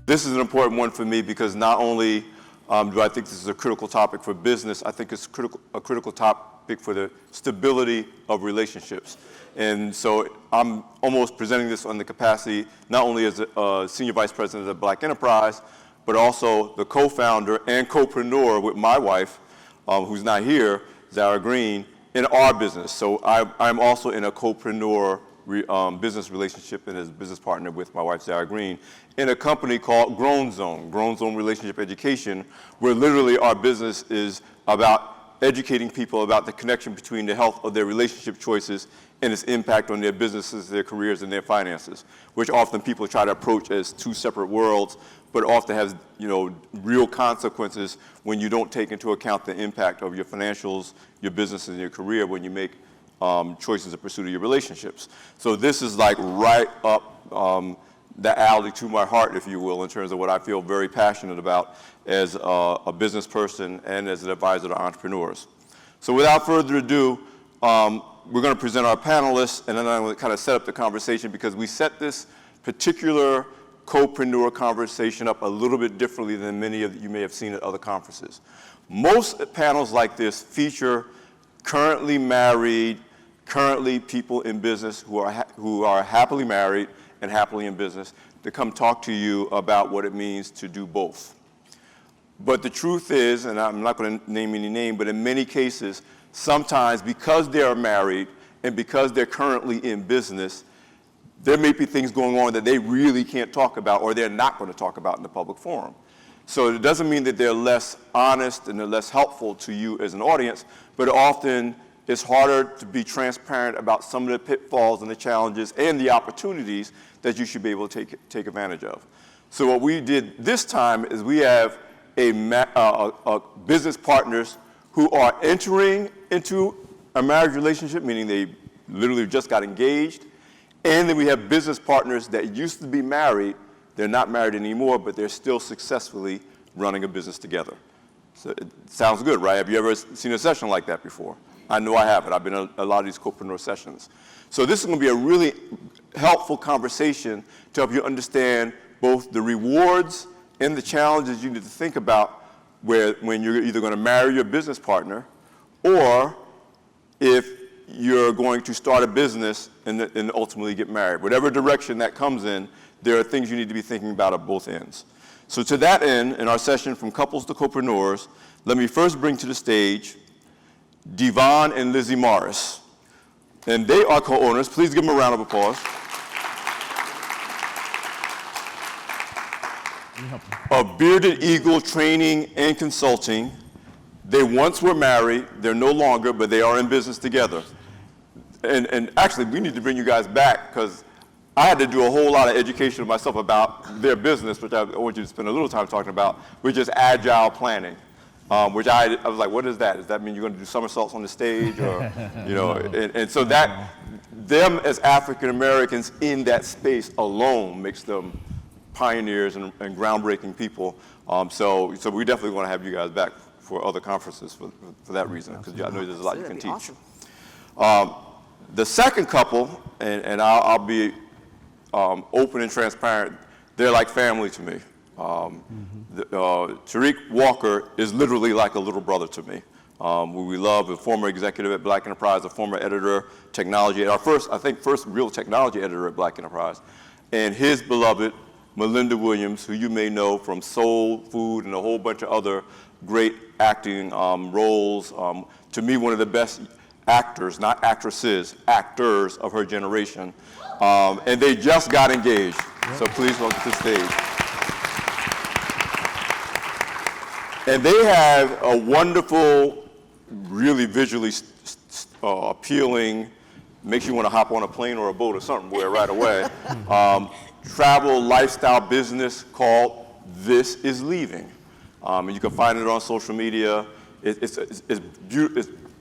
This is an important one for me because not only do I think this is a critical topic for business, I think it's a critical topic for the stability of relationships. And so I'm almost presenting this on the capacity not only as a senior vice president of Black Enterprise, but also the co-founder and copreneur with my wife, who's not here, Zara Green, in our business. So I'm also in a copreneur business relationship and as a business partner with my wife, Zara Green, in a company called Grown Zone Relationship Education, where literally our business is about educating people about the connection between the health of their relationship choices and its impact on their businesses, their careers, and their finances, which often people try to approach as two separate worlds, but often has, real consequences when you don't take into account the impact of your financials, your business, and your career when you make choices in pursuit of your relationships. So this is like right up the alley to my heart, if you will, in terms of what I feel very passionate about as a business person and as an advisor to entrepreneurs. So without further ado, we're going to present our panelists, and then I'm going to kind of set up the conversation because we set this particular copreneur conversation up a little bit differently than many of you may have seen at other conferences. Most panels like this feature currently married, currently people in business who are happily married and happily in business to come talk to you about what it means to do both. But the truth is, and I'm not going to name any name, but in many cases, sometimes because they are married and because they're currently in business, there may be things going on that they really can't talk about or they're not going to talk about in the public forum. So it doesn't mean that they're less honest and they're less helpful to you as an audience, but often it's harder to be transparent about some of the pitfalls and the challenges and the opportunities that you should be able to take advantage of. So what we did this time is we have a business partners who are entering into a marriage relationship, meaning they literally just got engaged, and then we have business partners that used to be married. They're not married anymore, but they're still successfully running a business together. So it sounds good, right? Have you ever seen a session like that before? I know I haven't. I've been in a lot of these copreneur sessions. So this is going to be a really helpful conversation to help you understand both the rewards and the challenges you need to think about when you're either going to marry your business partner or if you're going to start a business and ultimately get married. Whatever direction that comes in, there are things you need to be thinking about at both ends. So to that end, in our session from couples to copreneurs, let me first bring to the stage Devon and Lizzie Morris. And they are co-owners. Please give them a round of applause. Of Bearded Eagle Training and Consulting. They once were married. They're no longer, but they are in business together. And actually, we need to bring you guys back because I had to do a whole lot of education of myself about their business, which I want you to spend a little time talking about, which is agile planning. Which I was like, what is that? Does that mean you're going to do somersaults on the stage? Or, and so that, them as African Americans in that space alone makes them pioneers and groundbreaking people. So we definitely want to have you guys back for other conferences for that reason, because I know there's a lot you can teach. Awesome. The second couple, and I'll be open and transparent, they're like family to me. Tariq Walker is literally like a little brother to me. We love, a former executive at Black Enterprise, a former editor, technology, our first real technology editor at Black Enterprise, and his beloved Melinda Williams, who you may know from Soul Food and a whole bunch of other great acting roles. To me, one of the best actors, not actresses, actors of her generation. And they just got engaged. So please welcome to the stage. And they have a wonderful, really visually appealing, makes you want to hop on a plane or a boat or something right away, travel lifestyle business called This Is Leaving. And you can find it on social media. It's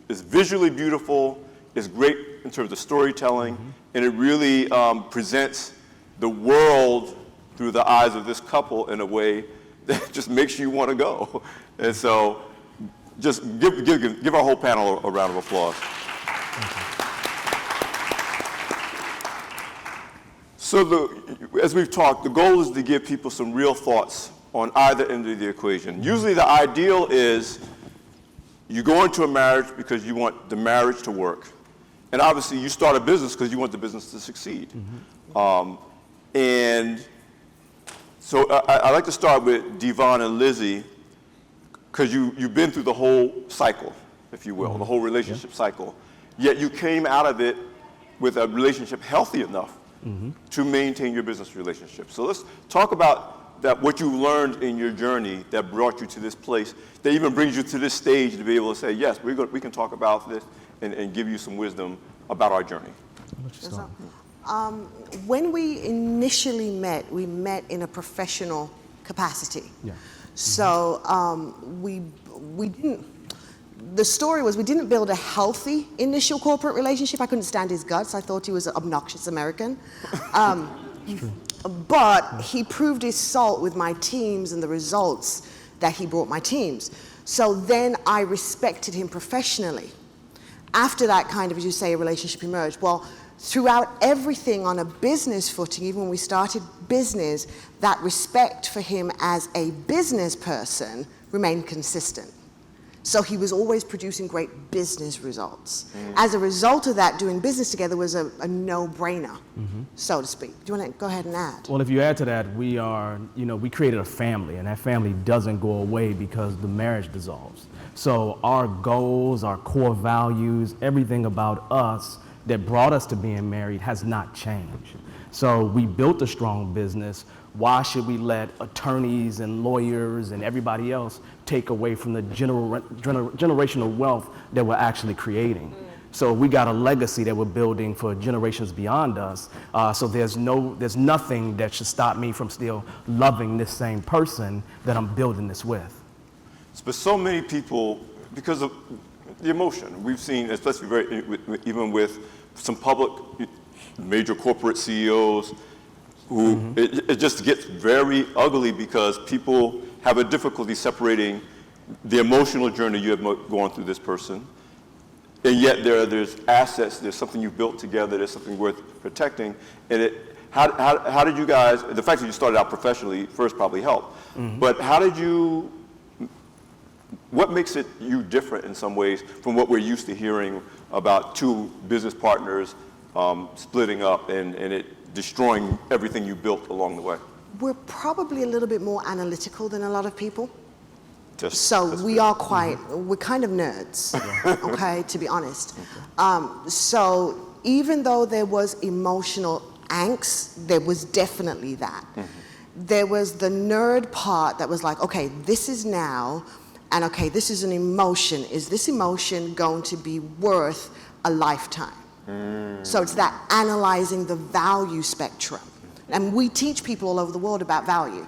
visually beautiful. It's great in terms of storytelling. And it really presents the world through the eyes of this couple in a way that just makes you want to go. And so just give our whole panel a round of applause. So as we've talked, the goal is to give people some real thoughts on either end of the equation. Usually the ideal is you go into a marriage because you want the marriage to work. And obviously you start a business because you want the business to succeed. And so I like to start with Devon and Lizzie, because you've been through the whole cycle, if you will, the whole relationship cycle. Yet you came out of it with a relationship healthy enough to maintain your business relationship. So let's talk about that, what you learned in your journey that brought you to this place, that even brings you to this stage to be able to say, yes, we can talk about this and give you some wisdom about our journey. When we initially met, we met in a professional capacity. Yeah. So we didn't. The story was we didn't build a healthy initial corporate relationship. I couldn't stand his guts. I thought he was an obnoxious American. But he proved his salt with my teams and the results that he brought my teams. So then I respected him professionally. After that kind of, as you say, a relationship emerged. Well, throughout everything on a business footing, even when we started business, that respect for him as a business person remained consistent. So he was always producing great business results. As a result of that, doing business together was a no-brainer, so to speak. Do you want to go ahead and add? Well, if you add to that, we created a family, and that family doesn't go away because the marriage dissolves. So our goals, our core values, everything about us that brought us to being married has not changed. So we built a strong business. Why should we let attorneys and lawyers and everybody else take away from the generational wealth that we're actually creating? So we got a legacy that we're building for generations beyond us. So there's nothing that should stop me from still loving this same person that I'm building this with. But so many people, because of the emotion, we've seen, especially even with some public, major corporate CEOs, who it just gets very ugly because people have a difficulty separating the emotional journey you have gone through this person, and yet there's assets, there's something you built together, there's something worth protecting, and how did you guys, the fact that you started out professionally first probably helped, but what makes you different in some ways from what we're used to hearing about two business partners splitting up and it destroying everything you built along the way? We're probably a little bit more analytical than a lot of people. We're kind of nerds, okay, to be honest. So even though there was emotional angst, there was definitely that. There was the nerd part that was like, okay, this is now, and okay, this is an emotion. Is this emotion going to be worth a lifetime? So it's that analyzing the value spectrum. And we teach people all over the world about value,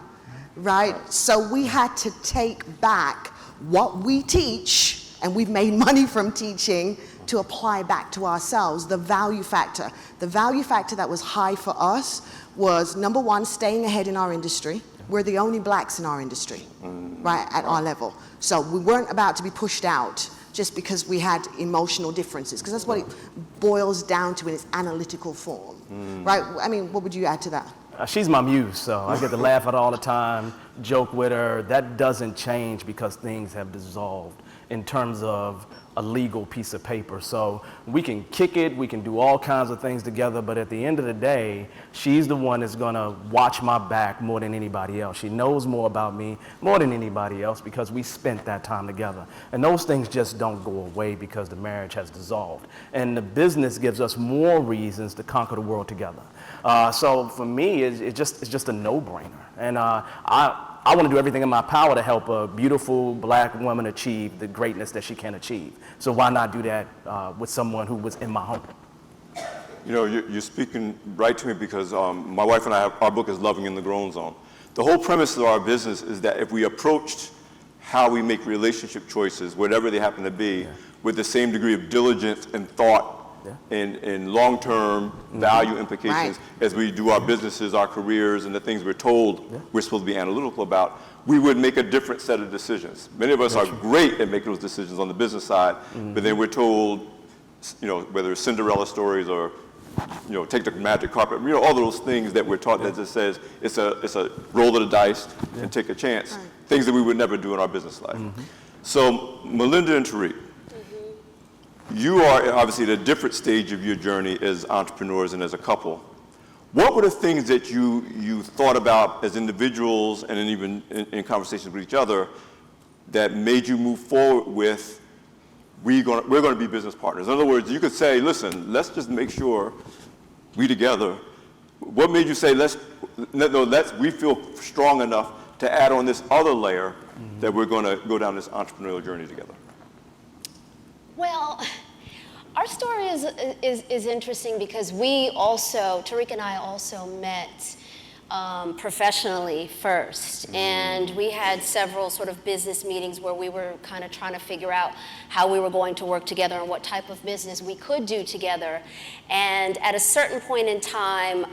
right? So we had to take back what we teach, and we've made money from teaching, to apply back to ourselves, the value factor. The value factor that was high for us was, number one, staying ahead in our industry. We're the only blacks in our industry, right, at our level. So we weren't about to be pushed out just because we had emotional differences, because that's what it boils down to in its analytical form, right? I mean, what would you add to that? She's my muse, so I get to laugh at her all the time, joke with her. That doesn't change because things have dissolved in terms of a legal piece of paper. So we can kick it, we can do all kinds of things together, but at the end of the day, she's the one that's gonna watch my back more than anybody else. She knows more about me more than anybody else because we spent that time together. And those things just don't go away because the marriage has dissolved. And the business gives us more reasons to conquer the world together. So for me, it's just a no-brainer. And I want to do everything in my power to help a beautiful black woman achieve the greatness that she can achieve. So why not do that with someone who was in my home? You know, you're speaking right to me because my wife and I, our book is Loving in the Grown Zone. The whole premise of our business is that if we approached how we make relationship choices, whatever they happen to be, with the same degree of diligence and thought and long-term value implications as we do our businesses, our careers, and the things we're told we're supposed to be analytical about, we would make a different set of decisions. Many of us are great at making those decisions on the business side, but then we're told, you know, whether it's Cinderella stories or take the magic carpet, all those things that we're taught that just says it's a roll of the dice and take a chance, things that we would never do in our business life. So Melinda and Tariq, you are obviously at a different stage of your journey as entrepreneurs and as a couple. What were the things that you thought about as individuals and even in conversations with each other that made you move forward with, we're going to be business partners? In other words, you could say, listen, let's just make sure we together. What made you say, we feel strong enough to add on this other layer that we're going to go down this entrepreneurial journey together? Well, our story is interesting because Tariq and I also met professionally first, and we had several sort of business meetings where we were kind of trying to figure out how we were going to work together and what type of business we could do together. And at a certain point in time,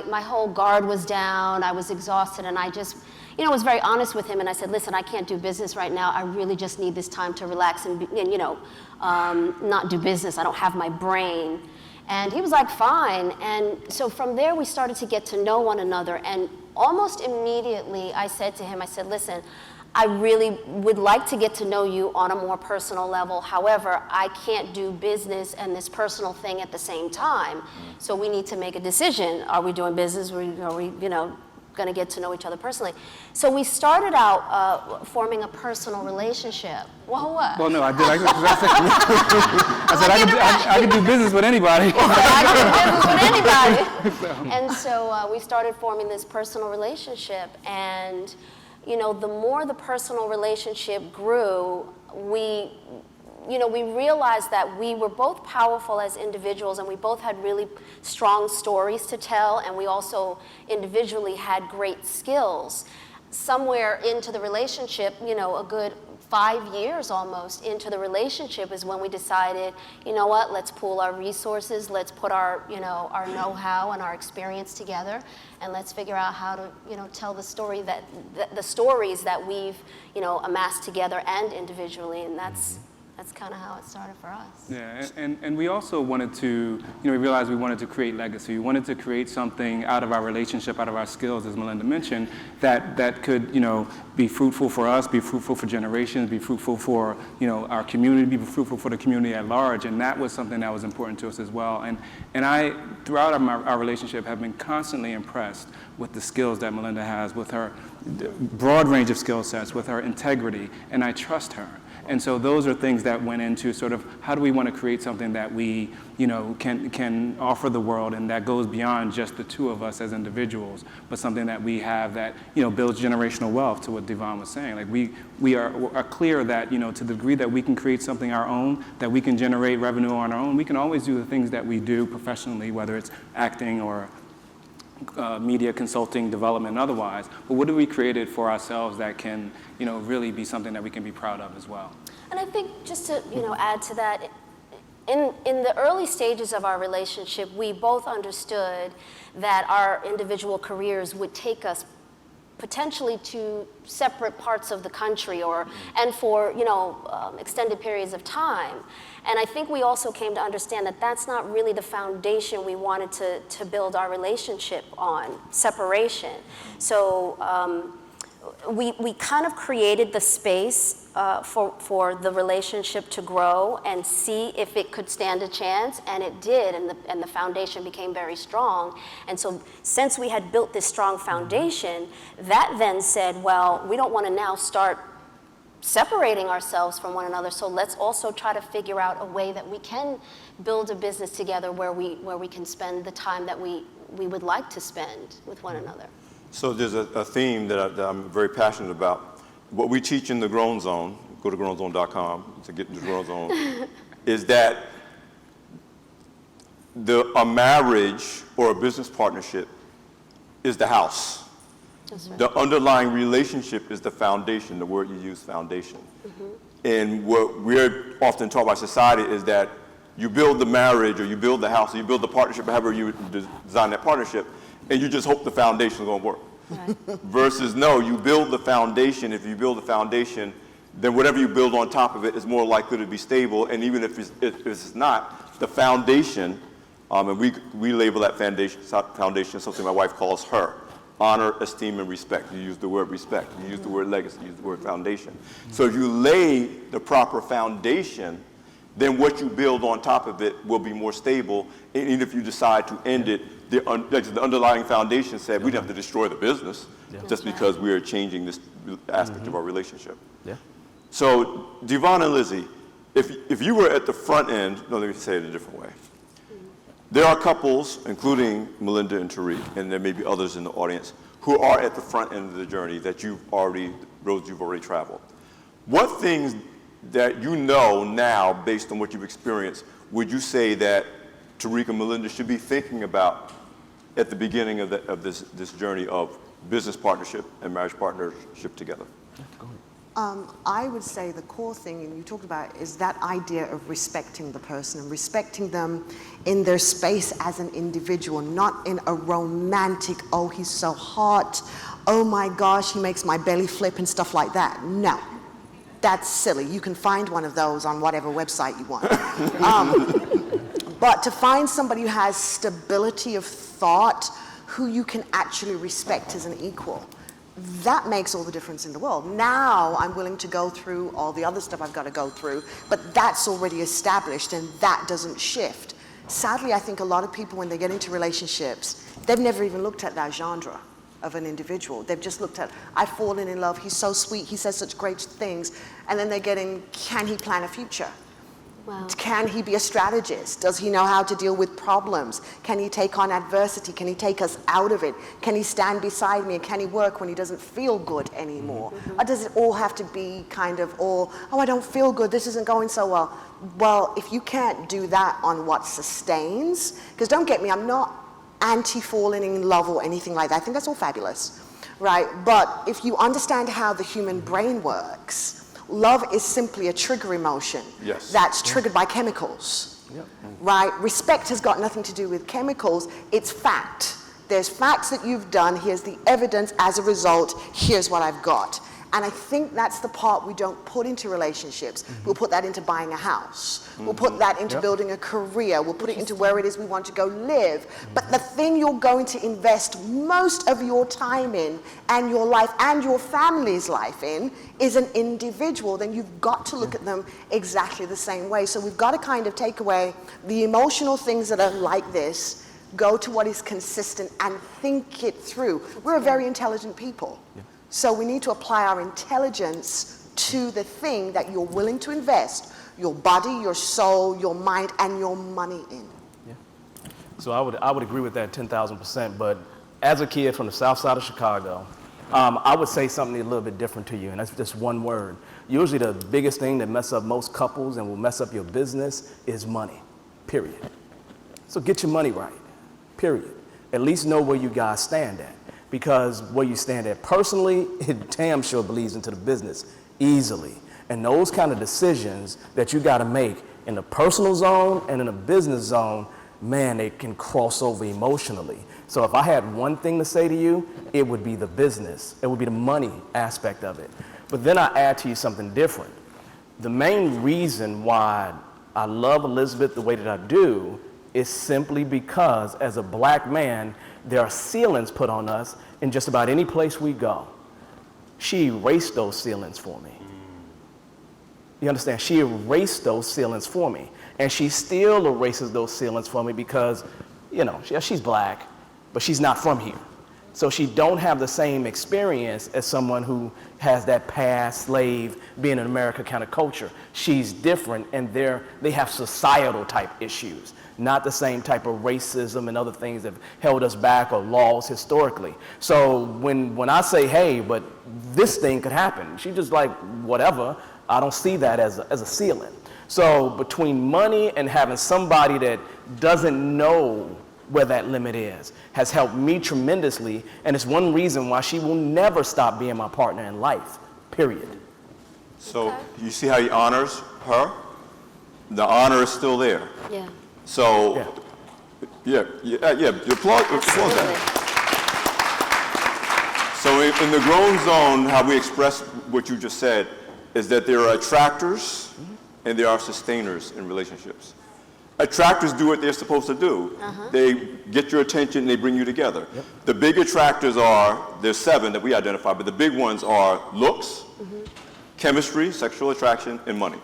my whole guard was down, I was exhausted, and I just was very honest with him, and I said, listen, I can't do business right now. I really just need this time to relax and not do business. I don't have my brain. And he was like, fine. And so from there, we started to get to know one another. And almost immediately, I said to him, listen, I really would like to get to know you on a more personal level. However, I can't do business and this personal thing at the same time. So we need to make a decision. Are we doing business? Are we going to get to know each other personally? So we started out forming a personal relationship. Well, what? Well, no, I did. I could do business with anybody. I could do business with anybody. And so we started forming this personal relationship, and the more the personal relationship grew, we realized that we were both powerful as individuals, and we both had really strong stories to tell, and we also individually had great skills. Somewhere into the relationship, a good 5 years almost into the relationship is when we decided, let's pool our resources, let's put our know-how and our experience together, and let's figure out how to, tell the stories that we've, amassed together and individually, and that's kind of how it started for us. Yeah, and we also wanted to, we realized we wanted to create legacy. We wanted to create something out of our relationship, out of our skills, as Melinda mentioned, that could, be fruitful for us, be fruitful for generations, be fruitful for, our community, be fruitful for the community at large. And that was something that was important to us as well. And I, throughout our relationship, have been constantly impressed with the skills that Melinda has, with her broad range of skill sets, with her integrity, and I trust her. And so those are things that went into sort of how do we want to create something that we, can offer the world, and that goes beyond just the two of us as individuals, but something that we have that, builds generational wealth, to what Devon was saying. Like we are clear that, to the degree that we can create something our own, that we can generate revenue on our own, we can always do the things that we do professionally, whether it's acting or media consulting, development, and otherwise. But what have we created for ourselves that can, really be something that we can be proud of as well? And I think just to, add to that, in the early stages of our relationship, we both understood that our individual careers would take us potentially to separate parts of the country and for extended periods of time. And I think we also came to understand that that's not really the foundation we wanted to build our relationship on, separation. So we kind of created the space for the relationship to grow and see if it could stand a chance, and it did, and the foundation became very strong. And so since we had built this strong foundation, that then said, well, we don't want to now start separating ourselves from one another, so let's also try to figure out a way that we can build a business together where we can spend the time that we would like to spend with one another. So there's a theme that I'm very passionate about. What we teach in the Grown Zone, go to grownzone.com to get into the Grown Zone, is that a marriage or a business partnership is the house. That's right. The underlying relationship is the foundation, the word you use, foundation. Mm-hmm. And what we're often taught by society is that you build the marriage or you build the house or you build the partnership, however you design that partnership, and you just hope the foundation is going to work. Right. Versus, no, you build the foundation. If you build the foundation, then whatever you build on top of it is more likely to be stable. And even if it's not, the foundation, and we label that foundation something my wife calls her. Honor, esteem, and respect. You use the word respect. You use the word legacy. You use the word foundation. So if you lay the proper foundation, then what you build on top of it will be more stable. And even if you decide to end it, the underlying foundation said we didn't have to destroy the business just because we are changing this aspect of our relationship. Yeah. So Devon and Lizzie, if you were at the front end, no, let me say it a different way. There are couples, including Melinda and Tariq, and there may be others in the audience, who are at the front end of the journey that roads you've already traveled. What things that you know now, based on what you've experienced, would you say that Tariq and Melinda should be thinking about at the beginning of this journey of business partnership and marriage partnership together? Go ahead. I would say the core thing, and you talked about, is that idea of respecting the person and respecting them in their space as an individual, not in a romantic, oh, he's so hot, oh my gosh, he makes my belly flip and stuff like that. No, that's silly. You can find one of those on whatever website you want. But to find somebody who has stability of thought, who you can actually respect as an equal, that makes all the difference in the world. Now I'm willing to go through all the other stuff I've got to go through, but that's already established and that doesn't shift. Sadly, I think a lot of people, when they get into relationships, they've never even looked at that genre of an individual. They've just looked at, I've fallen in love, he's so sweet, he says such great things, and then they're getting, can he plan a future? Wow. Can he be a strategist? Does he know how to deal with problems? Can he take on adversity? Can he take us out of it? Can he stand beside me? And can he work when he doesn't feel good anymore? Or does it all have to be kind of all, oh, I don't feel good, this isn't going so well? Well, if you can't do that on what sustains, because don't get me, I'm not anti-falling in love or anything like that. I think that's all fabulous, right? But if you understand how the human brain works, love is simply a trigger emotion that's triggered by chemicals, right? Respect has got nothing to do with chemicals, it's fact. There's facts that you've done, here's the evidence, as a result, here's what I've got. And I think that's the part we don't put into relationships. We'll put that into buying a house. We'll put that into building a career. We'll put it into where it is we want to go live. But the thing you're going to invest most of your time in, and your life and your family's life in, is an individual. Then you've got to look at them exactly the same way. So we've got to kind of take away the emotional things that are like this, go to what is consistent and think it through. We're a very intelligent people. So we need to apply our intelligence to the thing that you're willing to invest your body, your soul, your mind, and your money in. Yeah. So I would agree with that 10,000%. But as a kid from the south side of Chicago, I would say something a little bit different to you, and that's just one word. Usually the biggest thing that messes up most couples and will mess up your business is money, period. So get your money right, period. At least know where you guys stand at. Because where you stand at personally, it damn sure bleeds into the business easily. And those kind of decisions that you got to make in the personal zone and in the business zone, man, they can cross over emotionally. So if I had one thing to say to you, it would be the business. It would be the money aspect of it. But then I add to you something different. The main reason why I love Elizabeth the way that I do is simply because as a black man, there are ceilings put on us in just about any place we go. She erased those ceilings for me. You understand? She erased those ceilings for me. And she still erases those ceilings for me because, you know, she's black, but she's not from here. So she don't have the same experience as someone who has that past slave, being in America kind of culture. She's different, and they have societal type issues, not the same type of racism and other things that have held us back or laws historically. So when I say, hey, but this thing could happen, she just like, whatever, I don't see that as a ceiling. So between money and having somebody that doesn't know where that limit is has helped me tremendously, and it's one reason why she will never stop being my partner in life, period. So you see how he honors her? The honor is still there. Yeah. So, you applaud that. So in the grown zone, how we express what you just said is that there are attractors and there are sustainers in relationships. Attractors do what they're supposed to do. They get your attention, they bring you together. The big attractors there's 7 that we identify, but the big ones are looks, chemistry, sexual attraction, and money.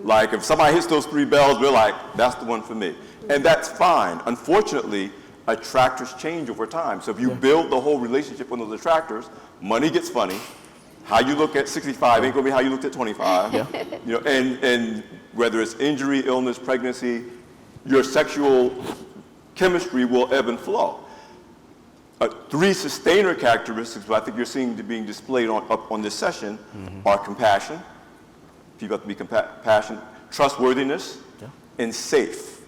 Like if somebody hits those 3 bells, we're like, that's the one for me. And that's fine. Unfortunately, attractors change over time. So if you build the whole relationship on those attractors, money gets funny. How you look at 65 ain't gonna be how you looked at 25. You know, and whether it's injury, illness, pregnancy, your sexual chemistry will ebb and flow. 3 sustainer characteristics, but I think you're seeing being displayed up on this session, are compassion. People have to be compassionate, trustworthiness, and safe.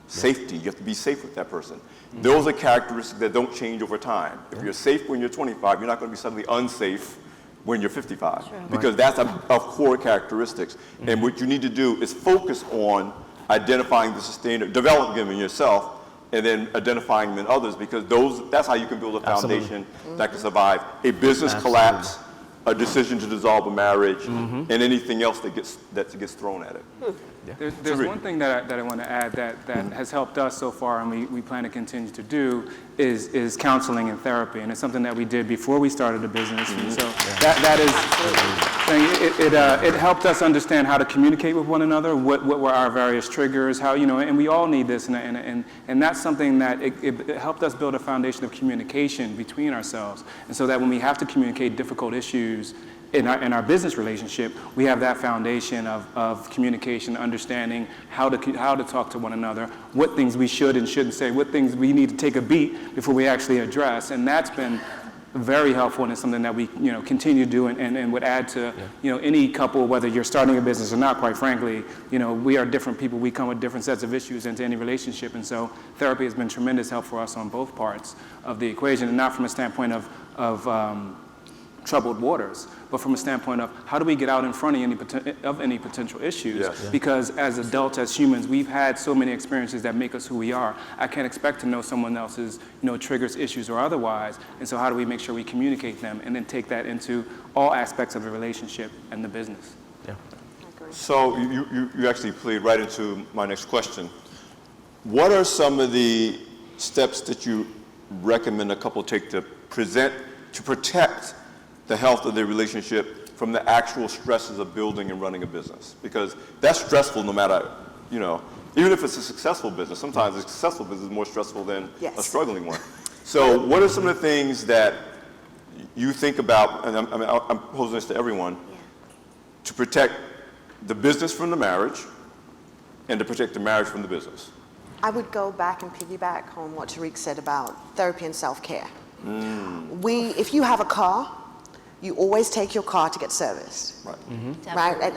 Safety, you have to be safe with that person. Those are characteristics that don't change over time. If you're safe when you're 25, you're not going to be suddenly unsafe when you're 55, because that's of core characteristics. And what you need to do is focus on identifying the sustainer, developing them in yourself, and then identifying them in others, because that's how you can build a foundation that can survive a business collapse, a decision to dissolve a marriage, and anything else that gets thrown at it. There's one thing that I want to add that has helped us so far, and we plan to continue to do, is counseling and therapy, and it's something that we did before we started the business. And so that is, it helped us understand how to communicate with one another, what were our various triggers, how, and we all need this, and that's something that it helped us build a foundation of communication between ourselves, and so that when we have to communicate difficult issues in our business relationship, we have that foundation of communication, understanding how to talk to one another, what things we should and shouldn't say, what things we need to take a beat before we actually address, and that's been very helpful, and it's something that we continue to do and would add to any couple, whether you're starting a business or not. Quite frankly, we are different people. We come with different sets of issues into any relationship, and so therapy has been tremendous help for us on both parts of the equation, and not from a standpoint of troubled waters, but from a standpoint of how do we get out in front of any potential issues? Because as adults, as humans, we've had so many experiences that make us who we are. I can't expect to know someone else's triggers, issues, or otherwise. And so how do we make sure we communicate them and then take that into all aspects of the relationship and the business? So you actually played right into my next question. What are some of the steps that you recommend a couple take to protect the health of their relationship from the actual stresses of building and running a business? Because that's stressful no matter, even if it's a successful business. Sometimes a successful business is more stressful than a struggling one. So what are some of the things that you think about, and I'm posing this to everyone, to protect the business from the marriage and to protect the marriage from the business? I would go back and piggyback on what Tariq said about therapy and self-care. If you have a car, you always take your car to get serviced. Right?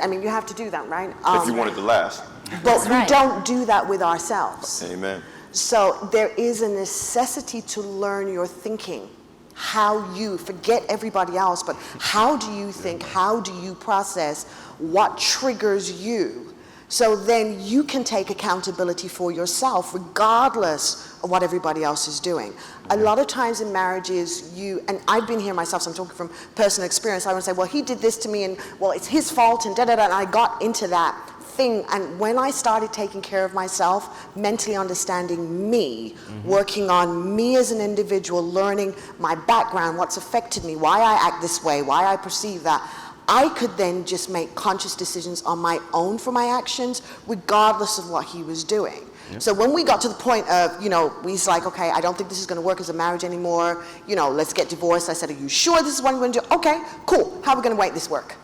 I mean, you have to do that, right? If you want it to last. But we don't do that with ourselves. Amen. So there is a necessity to learn your thinking. How you, forget everybody else, but how do you think? How do you process? What triggers you? So then you can take accountability for yourself, regardless of what everybody else is doing. A lot of times in marriages, and I've been here myself, so I'm talking from personal experience, I would say, well, he did this to me, and well, it's his fault, and da-da-da, and I got into that thing. And when I started taking care of myself, mentally understanding me, working on me as an individual, learning my background, what's affected me, why I act this way, why I perceive that, I could then just make conscious decisions on my own for my actions, regardless of what he was doing. So when we got to the point of, he's like, okay, I don't think this is going to work as a marriage anymore. Let's get divorced. I said, are you sure this is what you want to do? Okay, cool. How are we going to make this work?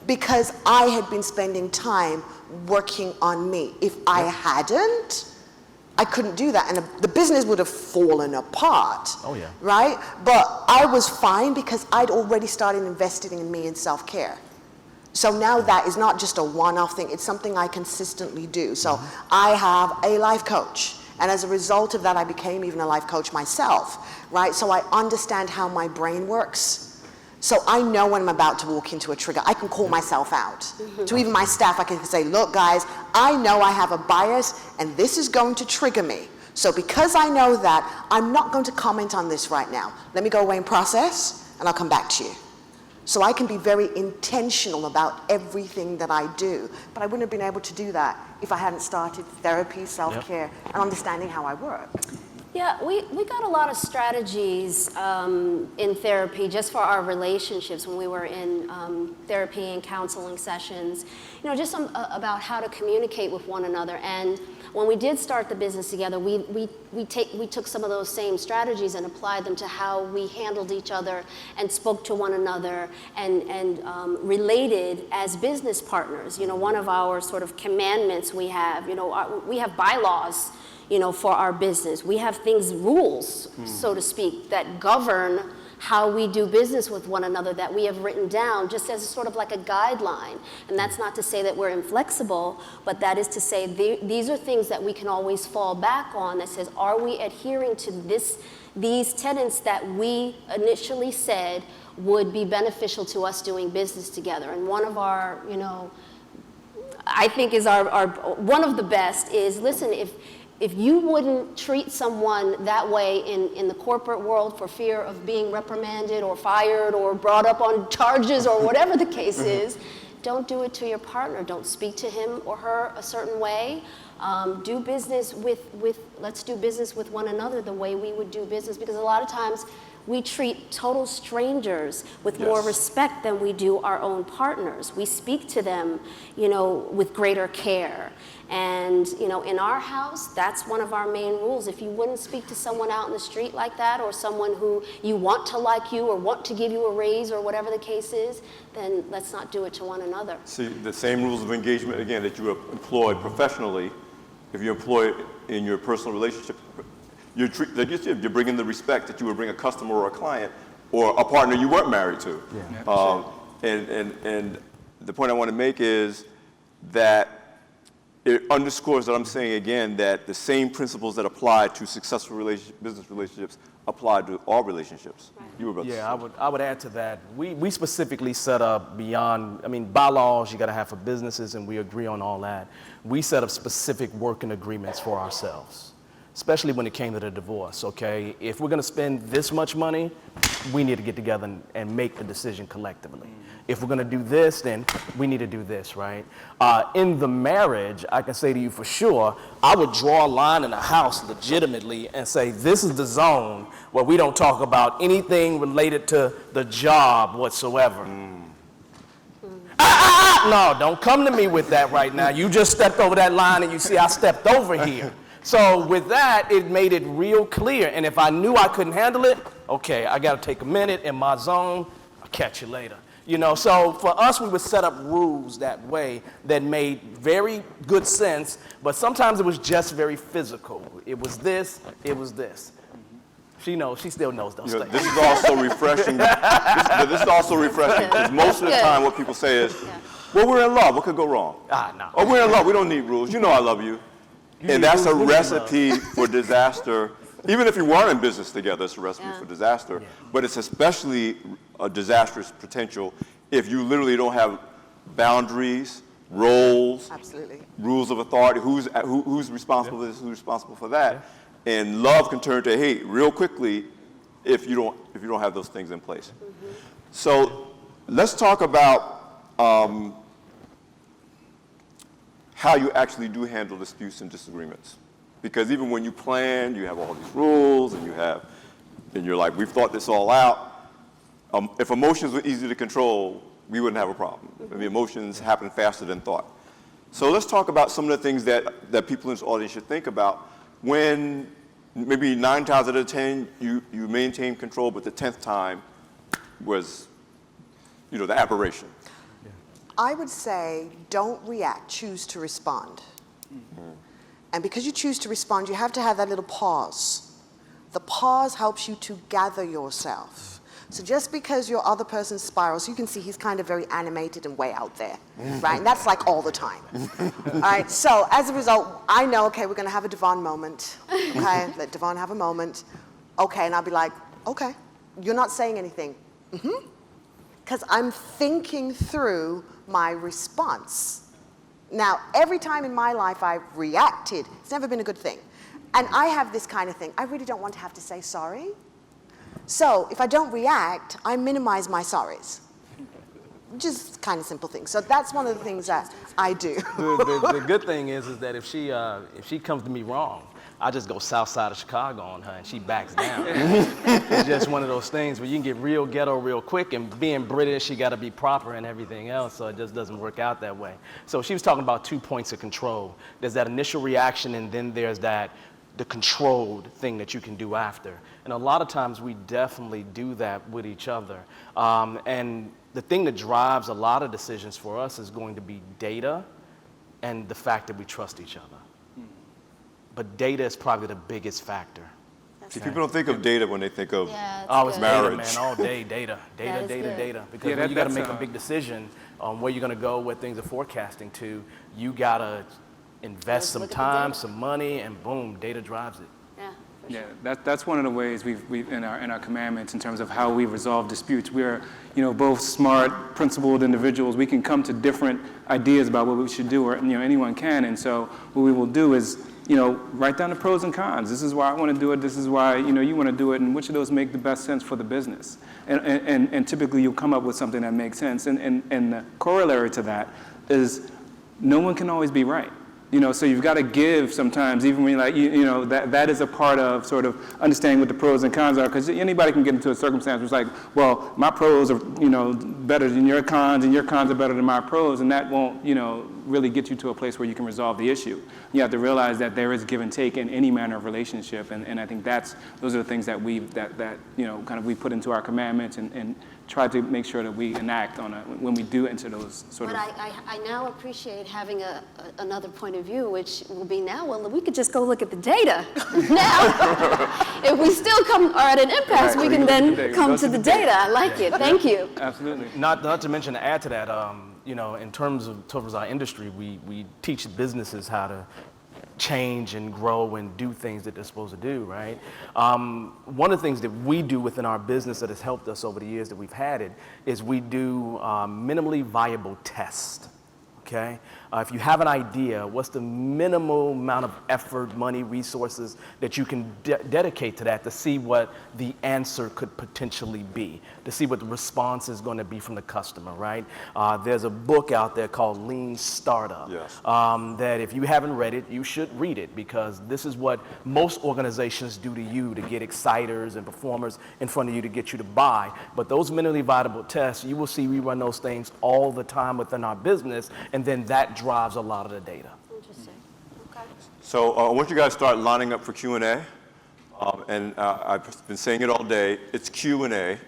Because I had been spending time working on me. If I hadn't, I couldn't do that, and the business would have fallen apart. Right? But I was fine because I'd already started investing in me in self-care. So now that is not just a one-off thing, it's something I consistently do. So I have a life coach, and as a result of that, I became even a life coach myself, right? So I understand how my brain works. So I know when I'm about to walk into a trigger. I can call myself out. To even my staff, I can say, look, guys, I know I have a bias, and this is going to trigger me. So because I know that, I'm not going to comment on this right now. Let me go away and process, and I'll come back to you. So I can be very intentional about everything that I do, but I wouldn't have been able to do that if I hadn't started therapy, self-care, and understanding how I work. Yeah, we got a lot of strategies in therapy just for our relationships when we were in therapy and counseling sessions, just about how to communicate with one another. And when we did start the business together, we took some of those same strategies and applied them to how we handled each other and spoke to one another and related as business partners. One of our sort of commandments we have bylaws, for our business. We have rules, so to speak, that govern how we do business with one another that we have written down just as sort of like a guideline. And that's not to say that we're inflexible, but that is to say these are things that we can always fall back on that says, are we adhering to these tenets that we initially said would be beneficial to us doing business together? And one of our, I think is our one of the best is, listen, if you wouldn't treat someone that way in the corporate world for fear of being reprimanded or fired or brought up on charges or whatever the case is, don't do it to your partner. Don't speak to him or her a certain way. Let's do business with one another the way we would do business, because a lot of times we treat total strangers with more respect than we do our own partners. We speak to them, with greater care. And, in our house, that's one of our main rules. If you wouldn't speak to someone out in the street like that, or someone who you want to like you or want to give you a raise or whatever the case is, then let's not do it to one another. See, the same rules of engagement, again, that you employed professionally, if you employ it in your personal relationship, like you said, you're bringing the respect that you would bring a customer or a client or a partner you weren't married to. And the point I want to make is that it underscores that I'm saying again that the same principles that apply to successful business relationships apply to all relationships. Right. You were about to say. I would add to that. We specifically set up bylaws you got to have for businesses, and we agree on all that. We set up specific working agreements for ourselves, especially when it came to the divorce, okay? If we're gonna spend this much money, we need to get together and make the decision collectively. If we're gonna do this, then we need to do this, right? In the marriage, I can say to you for sure, I would draw a line in the house legitimately and say, this is the zone where we don't talk about anything related to the job whatsoever. No, don't come to me with that right now. You just stepped over that line and you see I stepped over here. So with that, it made it real clear. And if I knew I couldn't handle it, okay, I got to take a minute in my zone. I'll catch you later. So for us, we would set up rules that way that made very good sense, but sometimes it was just very physical. It was this, it was this. She knows, she still knows those things. This is also refreshing. This is also refreshing because most of the time what people say is, well, we're in love. What could go wrong? No. Oh, we're in love. We don't need rules. I love you. And that's a recipe for disaster. Even if you weren't in business together, it's a recipe for disaster. But it's especially a disastrous potential if you literally don't have boundaries, roles, rules of authority, who's responsible for this, who's responsible for that. And love can turn to hate real quickly if you don't have those things in place. So let's talk about how you actually do handle disputes and disagreements. Because even when you plan, you have all these rules, and you're like, we've thought this all out. If emotions were easy to control, we wouldn't have a problem. Emotions happen faster than thought. So let's talk about some of the things that people in this audience should think about when maybe 9 times out of 10 you maintain control, but the 10th time was, the aberration. I would say don't react, choose to respond. And because you choose to respond, you have to have that little pause. The pause helps you to gather yourself. So just because your other person spirals, you can see he's kind of very animated and way out there, right? And that's like all the time. All right, so as a result, I know, okay, we're gonna have a Devon moment. Okay, let Devon have a moment. Okay, and I'll be like, okay, you're not saying anything. Because I'm thinking through my response. Now, every time in my life I've reacted, it's never been a good thing. And I have this kind of thing. I really don't want to have to say sorry. So if I don't react, I minimize my sorries. just kind of simple things. So that's one of the things that I do. The good thing is that if she comes to me wrong, I just go south side of Chicago on her and she backs down. It's just one of those things where you can get real ghetto real quick, and being British, you got to be proper and everything else, so it just doesn't work out that way. So she was talking about 2 points of control. There's that initial reaction, and then there's the controlled thing that you can do after. And a lot of times we definitely do that with each other. And the thing that drives a lot of decisions for us is going to be data and the fact that we trust each other. But data is probably the biggest factor. See, people don't think of data when they think of It's marriage. data, man, all day, data. That is good. Data. Because when you got to make a big decision on where you're going to go, what things are forecasting to, you got to invest some look at the time, data. some money, and boom, data drives it. Yeah, for sure. Yeah, that's one of the ways we've in our commandments in terms of how we resolve disputes. We're, both smart, principled individuals. We can come to different ideas about what we should do, or anyone can. And so what we will do is, write down the pros and cons. This is why I want to do it. This is why you want to do it. And which of those make the best sense for the business? And typically you'll come up with something that makes sense. And the corollary to that is no one can always be right. So you've got to give sometimes, even when you're that is a part of sort of understanding what the pros and cons are, because anybody can get into a circumstance where it's like, well, my pros are, better than your cons, and your cons are better than my pros, and that won't, really get you to a place where you can resolve the issue. You have to realize that there is give and take in any manner of relationship, and I think those are the things that we put into our commandments and try to make sure that we enact when we do enter those sort But of. I now appreciate having another point of view, which will be now, well, we could just go look at the data. Now, if we still are at an impasse, Right, we can then go come to to the data. I like it. Thank you. Absolutely. Not to mention, to add to that, in terms of towards our industry, we teach businesses how to change and grow and do things that they're supposed to do, right? One of the things that we do within our business that has helped us over the years that we've had it is we do minimally viable tests, okay? If you have an idea, what's the minimal amount of effort, money, resources that you can dedicate to that to see what the answer could potentially be, to see what the response is going to be from the customer, right? There's a book out there called Lean Startup. Yes. That if you haven't read it, you should read it, because this is what most organizations do to you to get exciters and performers in front of you to get you to buy. But those minimally viable tests, you will see we run those things all the time within our business, and then that drives a lot of the data. Interesting. Okay. So I want you guys to start lining up for Q&A. And I've been saying it all day. It's Q&A,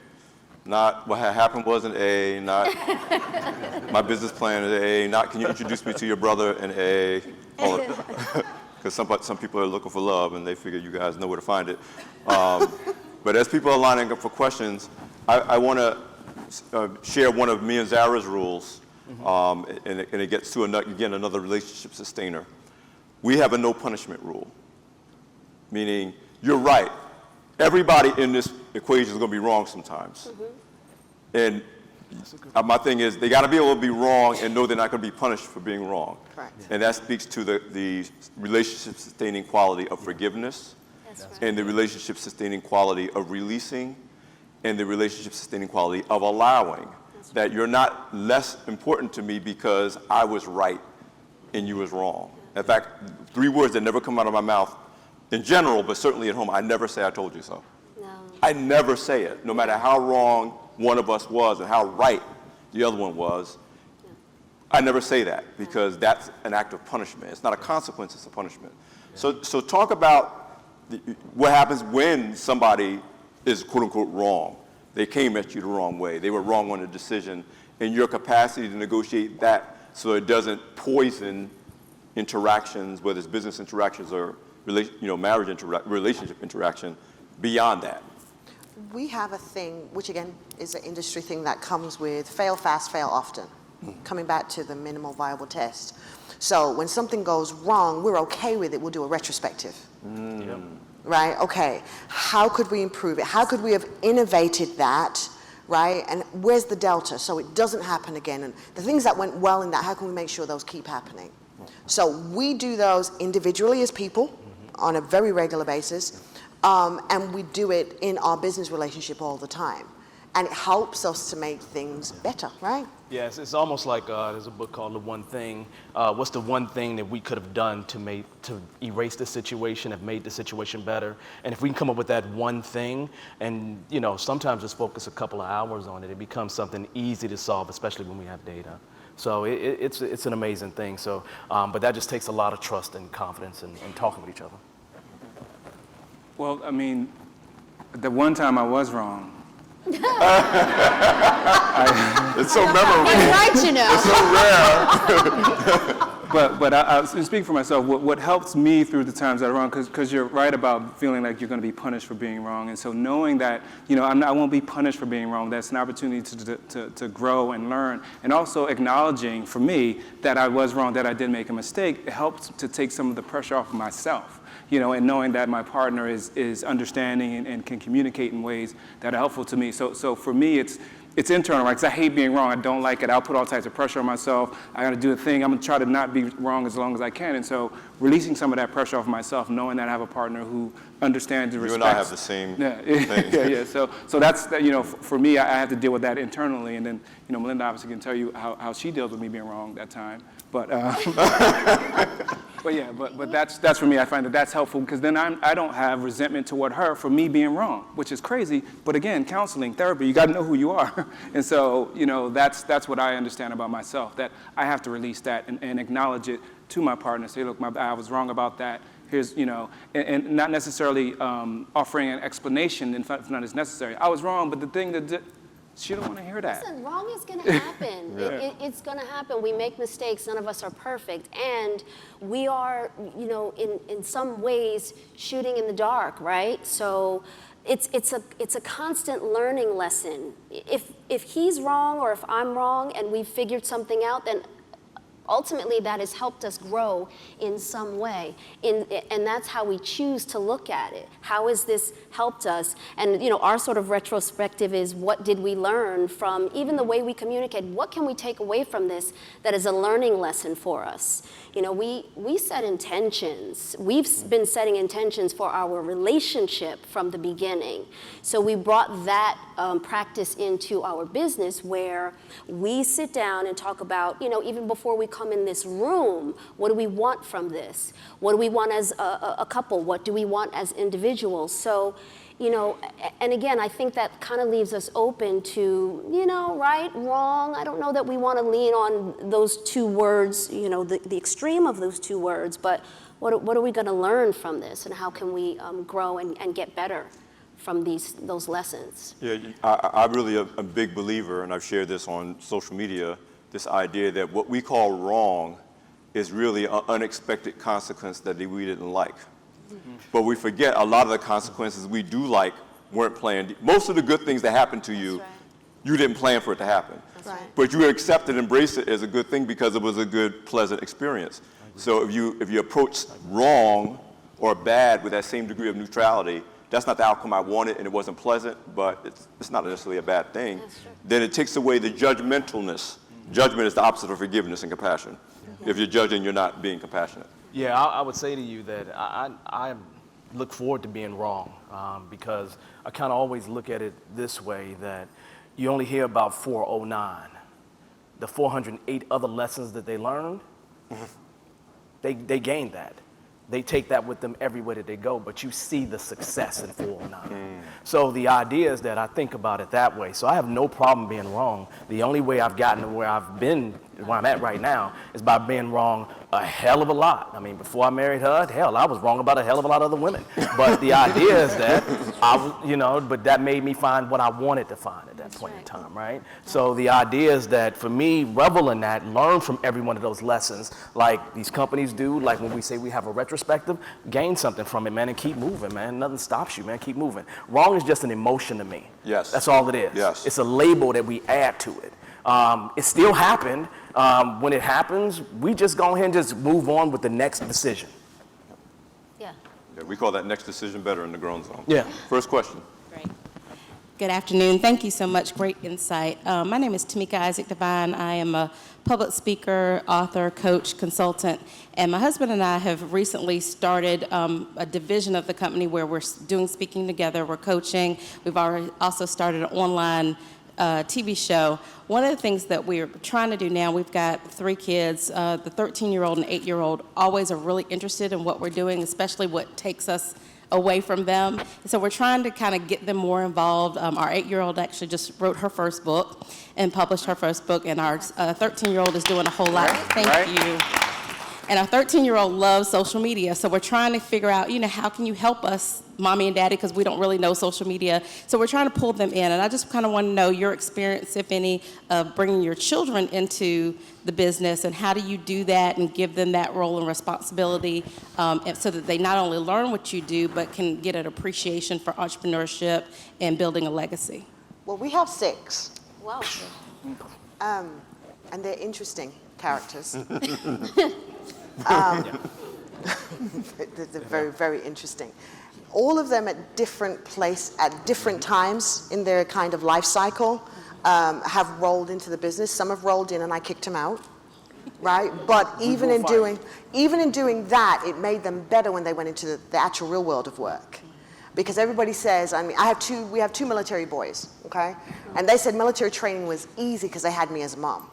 not what happened was an A, not my business plan is A, not can you introduce me to your brother an A. Because some people are looking for love, and they figure you guys know where to find it. But as people are lining up for questions, I want to share one of me and Zara's rules. And it gets to, again, another relationship sustainer. We have a no punishment rule, meaning you're right. Everybody in this equation is going to be wrong sometimes. And my thing is they got to be able to be wrong and know they're not going to be punished for being wrong. Correct. And that speaks to the relationship sustaining quality of forgiveness, That's right. and the relationship sustaining quality of releasing, and the relationship sustaining quality of allowing. That you're not less important to me because I was right and you was wrong. In fact, 3 words that never come out of my mouth in general, but certainly at home, I never say I told you so. No. I never say it, no matter how wrong one of us was and how right the other one was. I never say that because that's an act of punishment. It's not a consequence, it's a punishment. So talk about what happens when somebody is quote unquote wrong. They came at you the wrong way. They were wrong on a decision, and your capacity to negotiate that so it doesn't poison interactions, whether it's business interactions or marriage relationship interaction, beyond that. We have a thing, which again is an industry thing that comes with fail fast, fail often. Coming back to the minimal viable test. So when something goes wrong, we're okay with it. We'll do a retrospective. Yep. Right? Okay. How could we improve it? How could we have innovated that? Right? And where's the delta so it doesn't happen again? And the things that went well in that, how can we make sure those keep happening? So we do those individually as people on a very regular basis, and we do it in our business relationship all the time. and it helps us to make things better, right? Yes, it's almost like there's a book called The One Thing. What's the one thing that we could have done to erase the situation, have made the situation better? And if we can come up with that one thing, and sometimes just focus a couple of hours on it, it becomes something easy to solve, especially when we have data. So it's an amazing thing. So, but that just takes a lot of trust and confidence and talking with each other. Well, I mean, the one time I was wrong. It's so memorable. Right, It's so rare. But I speak for myself. What helps me through the times that are wrong, because you're right about feeling like you're going to be punished for being wrong, and so knowing that I won't be punished for being wrong. That's an opportunity to grow and learn, and also acknowledging for me that I was wrong, that I did make a mistake. It helps to take some of the pressure off of myself. And knowing that my partner is understanding and can communicate in ways that are helpful to me. So for me, it's internal, right? Because I hate being wrong. I don't like it. I'll put all types of pressure on myself. I got to do a thing. I'm going to try to not be wrong as long as I can. And so releasing some of that pressure off myself, knowing that I have a partner who understands and respects. You and I have the same thing. Yeah. So that's, for me, I have to deal with that internally. And then, Melinda obviously can tell you how she deals with me being wrong that time. But but that's for me. I find that that's helpful because then I don't have resentment toward her for me being wrong, which is crazy. But again, counseling, therapy, you got to know who you are, and so that's what I understand about myself, that I have to release that and acknowledge it to my partner. Say, look, I was wrong about that. Here's and not necessarily offering an explanation if not as necessary. I was wrong, but the thing that she don't want to hear that. Listen, wrong is going to happen. It's going to happen. We make mistakes. None of us are perfect. And we are, in some ways shooting in the dark, right? So it's a constant learning lesson. If he's wrong or if I'm wrong and we've figured something out, then ultimately that has helped us grow in some way. And that's how we choose to look at it. How has this helped us? And our sort of retrospective is, what did we learn from even the way we communicate? What can we take away from this that is a learning lesson for us? We set intentions. We've been setting intentions for our relationship from the beginning. So we brought that practice into our business, where we sit down and talk about, even before we come in this room, what do we want from this? What do we want as a couple? What do we want as individuals? So, and again, I think that kind of leaves us open to, right, wrong. I don't know that we want to lean on those two words, the extreme of those two words, but what are we going to learn from this, and how can we grow and get better from those lessons? Yeah, I'm really a big believer, and I've shared this on social media, this idea that what we call wrong is really an unexpected consequence that we didn't like. Mm-hmm. But we forget a lot of the consequences we do like weren't planned. Most of the good things that happened to you, you didn't plan for it to happen. That's right. But you accept and embrace it as a good thing because it was a good, pleasant experience. So if you approach wrong or bad with that same degree of neutrality, that's not the outcome I wanted, and it wasn't pleasant, but it's not necessarily a bad thing. Then it takes away the judgmentalness. Judgment is the opposite of forgiveness and compassion. If you're judging, you're not being compassionate. Yeah, I would say to you that I look forward to being wrong, because I kind of always look at it this way, that you only hear about 409. The 408 other lessons that they learned, they gained that. They take that with them everywhere that they go, but you see the success in 409. So the idea is that I think about it that way. So I have no problem being wrong. The only way I've gotten to where I've been, where I'm at right now, is by being wrong a hell of a lot. I mean, before I married her, hell, I was wrong about a hell of a lot of other women. But the idea is that I was, but that made me find what I wanted to find at that point in time, right? So the idea is that for me, revel in that, learn from every one of those lessons, like these companies do, like when we say we have a retrospective, gain something from it, man, and keep moving, man. Nothing stops you, man. Keep moving. Wrong is just an emotion to me. Yes. That's all it is. Yes. It's a label that we add to it. It still happened. When it happens, we just go ahead and just move on with the next decision. Yeah. Yeah, we call that next decision better in the grown zone. Yeah. First question. Great. Good afternoon. Thank you so much. Great insight. My name is Tamika Isaac Devine. I am a public speaker, author, coach, consultant, and my husband and I have recently started a division of the company where we're doing speaking together, we're coaching. We've already also started an online TV show. One of the things that we're trying to do now, we've got 3 kids. The 13-year-old and 8-year-old always are really interested in what we're doing, especially what takes us away from them. So we're trying to kind of get them more involved. Our 8-year-old actually just wrote her first book and published her first book, and our 13-year-old is doing a whole lot. Thank you. And our 13-year-old loves social media, so we're trying to figure out, how can you help us, mommy and daddy, because we don't really know social media. So we're trying to pull them in, and I just kind of want to know your experience, if any, of bringing your children into the business, and how do you do that and give them that role and responsibility so that they not only learn what you do, but can get an appreciation for entrepreneurship and building a legacy. Well, we have 6. Wow. And they're interesting characters. They're very, very interesting. All of them at different times in their kind of life cycle have rolled into the business. Some have rolled in and I kicked them out, right? But even in doing that, it made them better when they went into the actual real world of work. Because everybody says, we have 2 military boys, okay? And they said military training was easy because they had me as a mom.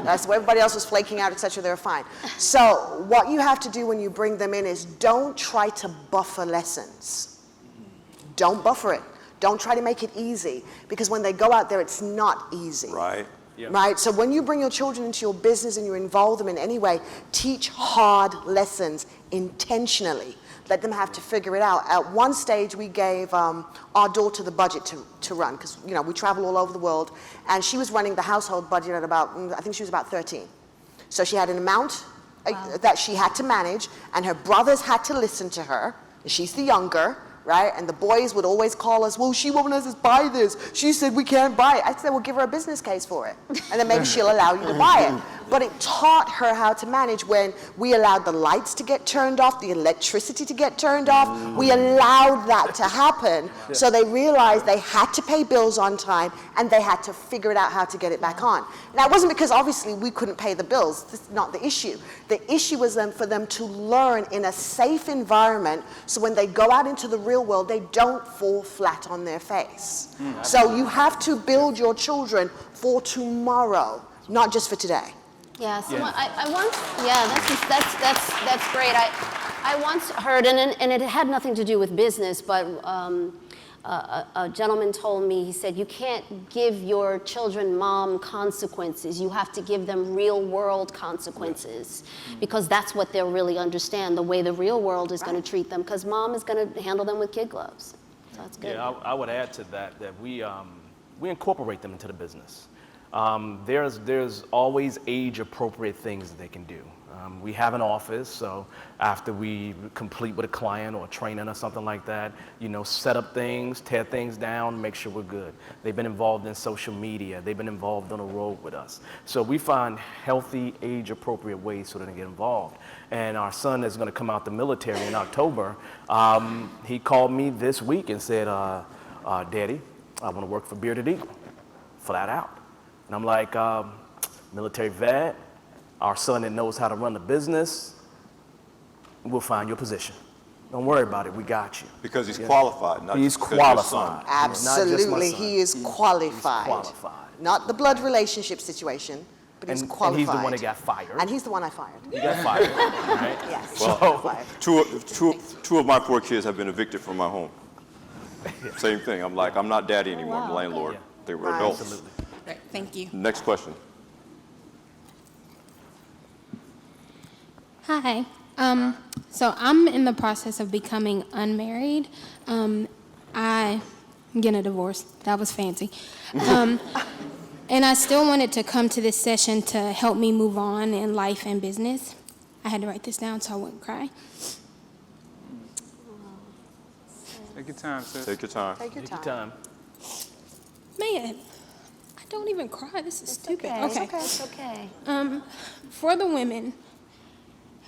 That's why everybody else was flaking out, et cetera, they were fine. So what you have to do when you bring them in is don't try to buffer lessons. Don't buffer it. Don't try to make it easy, because when they go out there, it's not easy. Right. Yep. Right? So when you bring your children into your business and you involve them in any way, teach hard lessons intentionally. Let them have to figure it out. At one stage, we gave our daughter the budget to run, because we travel all over the world, and she was running the household budget at I think she was about 13. So she had an amount that she had to manage, and her brothers had to listen to her. She's the younger, right? And the boys would always call us, well, she won't let us buy this. She said we can't buy it. I said, well, give her a business case for it, and then maybe she'll allow you to buy it. But it taught her how to manage when we allowed the lights to get turned off, the electricity to get turned off. We allowed that to happen, so they realized they had to pay bills on time, and they had to figure it out how to get it back on. Now, it wasn't because obviously we couldn't pay the bills. This is not the issue. The issue was for them to learn in a safe environment, so when they go out into the real world, they don't fall flat on their face. So you have to build your children for tomorrow, not just for today. Yeah, I once, that's great. I once heard, and it had nothing to do with business, but a gentleman told me, he said, you can't give your children mom consequences. You have to give them real world consequences, because that's what they'll really understand, the way the real world is going to treat them, because mom is going to handle them with kid gloves. So that's good. Yeah, I would add to that we incorporate them into the business. There's always age-appropriate things that they can do. We have an office, so after we complete with a client or a training or something like that, set up things, tear things down, make sure we're good. They've been involved in social media. They've been involved on the road with us. So we find healthy, age-appropriate ways so they can get involved. And our son is going to come out the military in October. He called me this week and said, Daddy, I want to work for Bearded Eagle, flat out. And I'm like, military vet, our son that knows how to run the business, we'll find your position. Don't worry about it, we got you. Because he's qualified, not He's just because you're his qualified. son. Absolutely, he is qualified. He's qualified. Not the blood relationship situation, but he's qualified. And he's the one that got fired. And he's the one I fired. He got fired, right? Yes, Well, fired. two of my 4 kids have been evicted from my home. Same thing. I'm like, I'm not daddy anymore. I'm landlord. Yeah. They were Right. adults. Absolutely. Right, thank you. Next question. Hi. So I'm in the process of becoming unmarried. I'm getting a divorce. That was fancy. And I still wanted to come to this session to help me move on in life and business. I had to write this down so I wouldn't cry. Take your time, sis. Take your time. Take your Take your time. time. Man, I don't even cry. This is stupid. Okay. It's okay. For the women,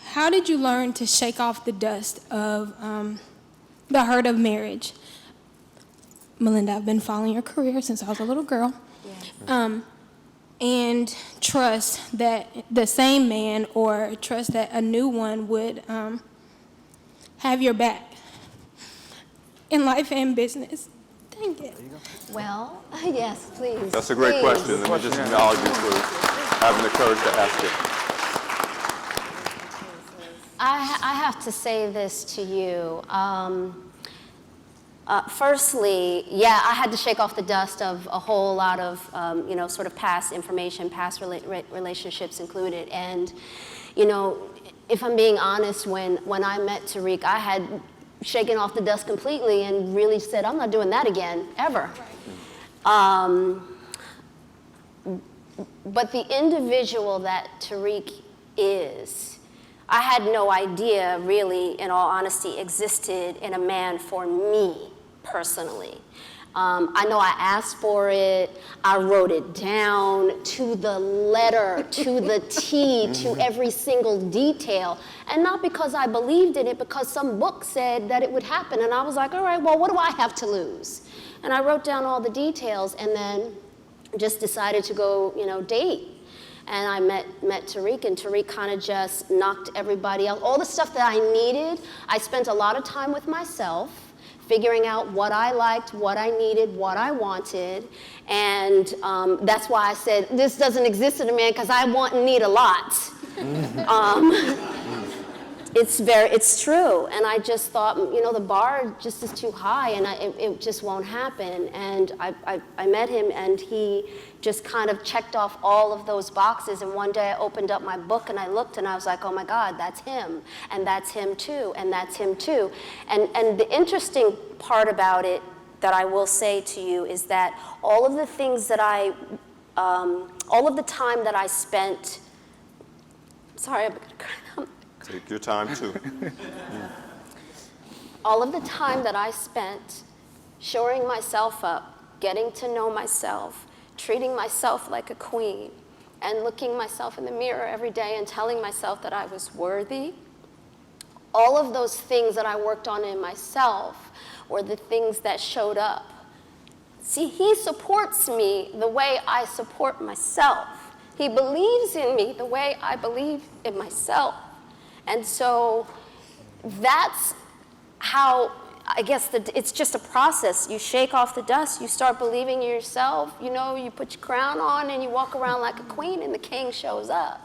how did you learn to shake off the dust of the hurt of marriage? Melinda, I've been following your career since I was a little girl. And trust that the same man or trust that a new one would have your back in life and business. Thank you. Well, yes, please. That's a great question, and we just acknowledge you for having the courage to ask it. I have to say this to you. Firstly, yeah, I had to shake off the dust of a whole lot of, sort of past information, past relationships included. And, if I'm being honest, when I met Tariq, I had shaken off the dust completely and really said, I'm not doing that again, ever. But the individual that Tariq is, I had no idea, really, in all honesty, existed in a man for me, personally. I know I asked for it, I wrote it down to the letter, to the T, to every single detail. And not because I believed in it, because some book said that it would happen. And I was like, all right, well, what do I have to lose? And I wrote down all the details and then just decided to go, date. And I met Tariq, and Tariq kind of just knocked everybody out. All the stuff that I needed, I spent a lot of time with myself, figuring out what I liked, what I needed, what I wanted. And that's why I said, this doesn't exist in a man, because I want and need a lot. It's true. And I just thought, the bar just is too high, and it just won't happen. And I met him, and he just kind of checked off all of those boxes. And one day I opened up my book and I looked and I was like, oh my God, that's him. And that's him too. And that's him too. And the interesting part about it that I will say to you is that all of the things that all of the time that I spent, sorry, I'm gonna cry. Take your time too. All of the time that I spent shoring myself up, getting to know myself, treating myself like a queen, and looking myself in the mirror every day and telling myself that I was worthy, all of those things that I worked on in myself were the things that showed up. See, he supports me the way I support myself. He believes in me the way I believe in myself. And so that's how, I guess, it's just a process. You shake off the dust, you start believing in yourself, you put your crown on and you walk around like a queen and the king shows up.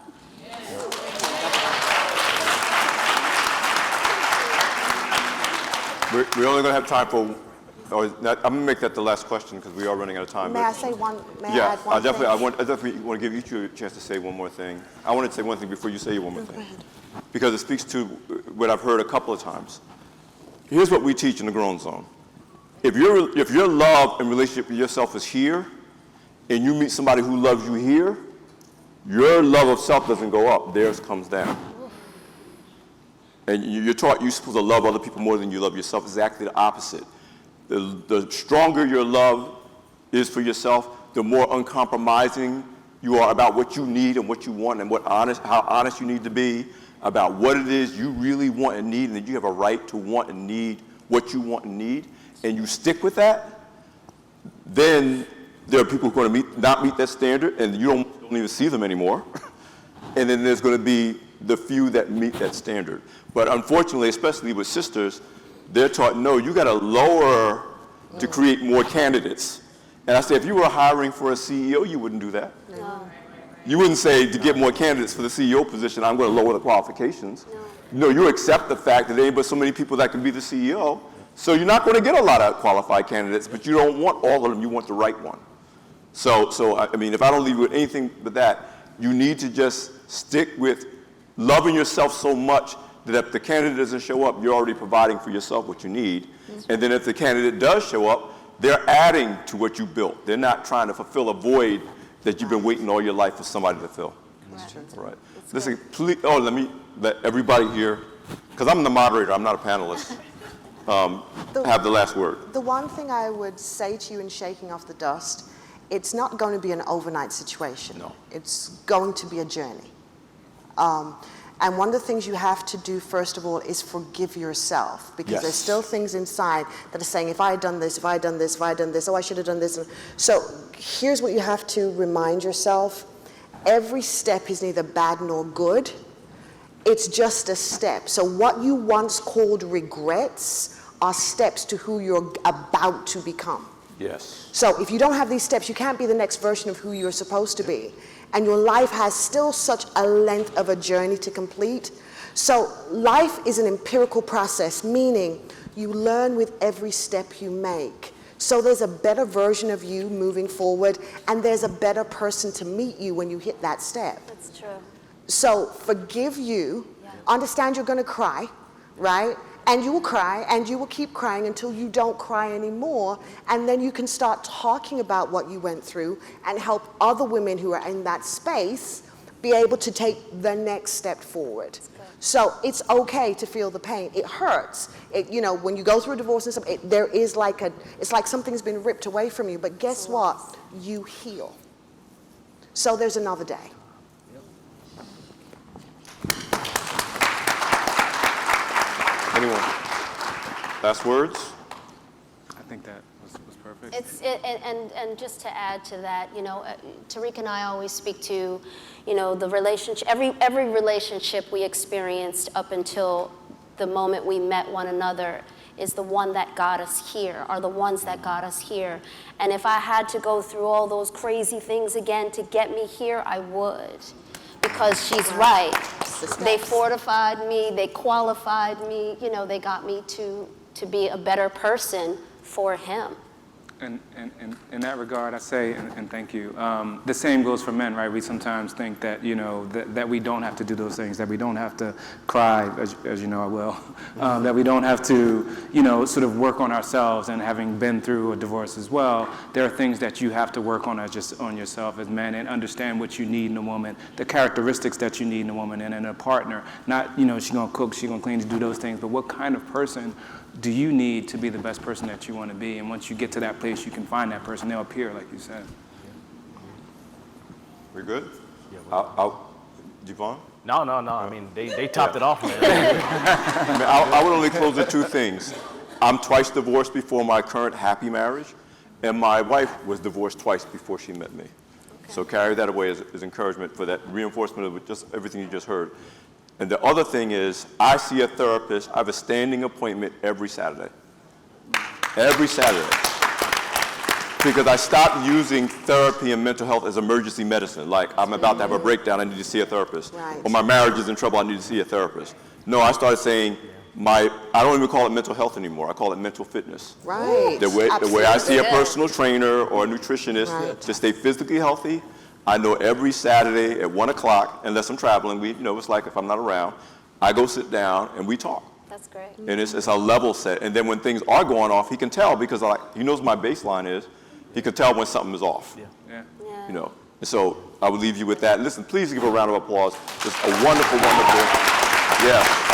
We're only going to have time for, I'm going to make that the last question because we are running out of time. May I say one? May I add one thing? I definitely want to give you a chance to say one more thing. I want to say one thing before you say one more thing, because it speaks to what I've heard a couple of times. Here's what we teach in the Grown Zone. If your love and relationship with yourself is here, and you meet somebody who loves you here, your love of self doesn't go up, theirs comes down. And you're taught you're supposed to love other people more than you love yourself. It's exactly the opposite. The stronger your love is for yourself, the more uncompromising you are about what you need and what you want, and how honest you need to be about what it is you really want and need, and that you have a right to want and need what you want and need, and you stick with that, then there are people who are going to not meet that standard, and you don't even see them anymore. And then there's going to be the few that meet that standard. But unfortunately, especially with sisters, they're taught, no, you got to lower to create more candidates. And I say, if you were hiring for a CEO, you wouldn't do that. No. You wouldn't say, to get more candidates for the CEO position, I'm going to lower the qualifications. No, you accept the fact that there ain't but so many people that can be the CEO. So you're not going to get a lot of qualified candidates, but you don't want all of them. You want the right one. So I mean, if I don't leave you with anything but that, you need to just stick with loving yourself so much that if the candidate doesn't show up, you're already providing for yourself what you need. And then if the candidate does show up, they're adding to what you built. They're not trying to fulfill a void that you've been waiting all your life for somebody to fill. That's true. All right. Listen, please, let me let everybody here, because I'm the moderator, I'm not a panelist, have the last word. The one thing I would say to you in shaking off the dust, it's not going to be an overnight situation. No. It's going to be a journey. And one of the things you have to do, first of all, is forgive yourself, because there's still things inside that are saying, if I had done this, if I had done this, if I had done this, oh, I should have done this. So here's what you have to remind yourself. Every step is neither bad nor good. It's just a step. So what you once called regrets are steps to who you're about to become. Yes. So if you don't have these steps, you can't be the next version of who you're supposed to be. And your life has still such a length of a journey to complete. So life is an empirical process, meaning you learn with every step you make. So there's a better version of you moving forward, and there's a better person to meet you when you hit that step. That's true. So forgive you, understand you're gonna cry, right? And you will cry, and you will keep crying until you don't cry anymore, and then you can start talking about what you went through and help other women who are in that space be able to take the next step forward. So it's okay to feel the pain. It hurts. You know, when you go through a divorce and stuff, there is it's like something's been ripped away from you, but guess what? You heal. So there's another day. Anyone? Last words? I think that was perfect. And just to add to that, you know, Tariq and I always speak to, you know, the relationship, every relationship we experienced up until the moment we met one another is the one that got us here, are the ones that got us here. And if I had to go through all those crazy things again to get me here, I would. Because she's right. They fortified me, they qualified me, you know, they got me to be a better person for him. And in that regard, I say, and thank you, the same goes for men, right? We sometimes think that, you know, that we don't have to do those things, that we don't have to cry, as you know I will, that we don't have to, you know, sort of work on ourselves. And having been through a divorce as well, there are things that you have to work on on yourself as men, and understand what you need in a woman, the characteristics that you need in a woman and in a partner. Not, you know, she's gonna cook, she's gonna clean, to do those things, but what kind of person do you need to be the best person that you want to be? And once you get to that place, you can find that person. They'll appear, like you said. We good? Javon? No. I mean, they topped it off, man. I would only close with two things. I'm twice divorced before my current happy marriage, and my wife was divorced twice before she met me. Okay. So carry that away as encouragement for that reinforcement of just everything you just heard. And the other thing is, I see a therapist. I have a standing appointment every Saturday. Every Saturday. Because I stopped using therapy and mental health as emergency medicine. Like, I'm about to have a breakdown, I need to see a therapist. Right. Or my marriage is in trouble, I need to see a therapist. No, I started saying, I don't even call it mental health anymore. I call it mental fitness. Right. The way I see a Yeah. personal trainer or a nutritionist to stay physically healthy, I know every Saturday at 1 o'clock, unless I'm traveling, it's like if I'm not around, I go sit down and we talk. That's great. And it's a level set. And then when things are going off, he can tell because he knows my baseline is. He can tell when something is off. Yeah. You know. And so I would leave you with that. Listen, please give a round of applause. Just a wonderful, wonderful, yeah.